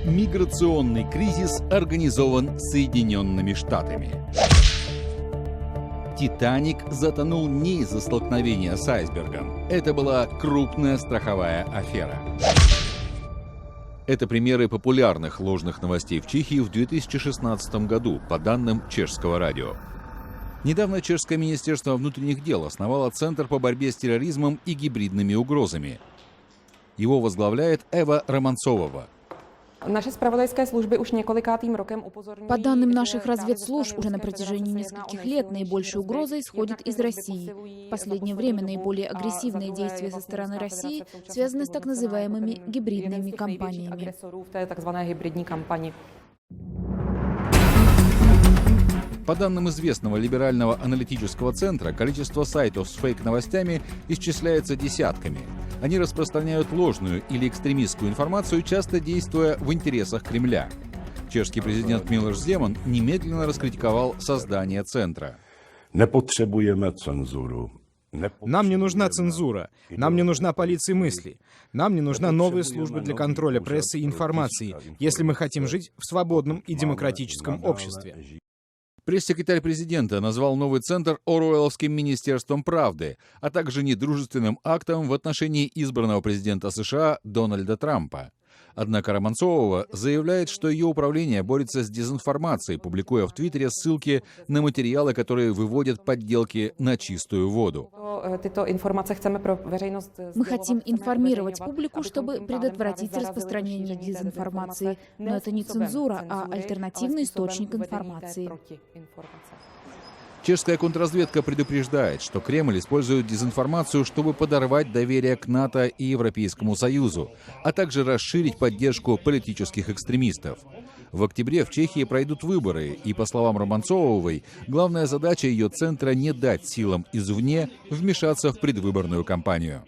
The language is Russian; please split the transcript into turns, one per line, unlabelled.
Миграционный кризис организован Соединенными Штатами. «Титаник» затонул не из-за столкновения с айсбергом. Это была крупная страховая афера. Это примеры популярных ложных новостей в Чехии в 2016 году, по данным чешского радио. Недавно чешское министерство внутренних дел основало Центр по борьбе с терроризмом и гибридными угрозами. Его возглавляет Ева Романцовова.
По данным наших разведслужб, уже на протяжении нескольких лет наибольшей угроза исходит из России. В последнее время наиболее агрессивные действия со стороны России связаны с так называемыми гибридными кампаниями.
По данным известного либерального аналитического центра, количество сайтов с фейк-новостями исчисляется десятками. Они распространяют ложную или экстремистскую информацию, часто действуя в интересах Кремля. Чешский президент Милош Земан немедленно раскритиковал создание центра.
Нам
не нужна цензура, нам не нужна полиция мысли, нам не нужна новая служба для контроля прессы и информации, если мы хотим жить в свободном и демократическом обществе.
Пресс-секретарь президента назвал новый центр Оруэлловским министерством правды, а также недружественным актом в отношении избранного президента США Дональда Трампа. Однако Романцовова заявляет, что ее управление борется с дезинформацией, публикуя в Твиттере ссылки на материалы, которые выводят подделки на чистую воду.
Мы хотим информировать публику, чтобы предотвратить распространение дезинформации. Но это не цензура, а альтернативный источник информации.
Чешская контрразведка предупреждает, что Кремль использует дезинформацию, чтобы подорвать доверие к НАТО и Европейскому Союзу, а также расширить поддержку политических экстремистов. В октябре в Чехии пройдут выборы, и, по словам Романцовой, главная задача ее центра — не дать силам извне вмешаться в предвыборную кампанию.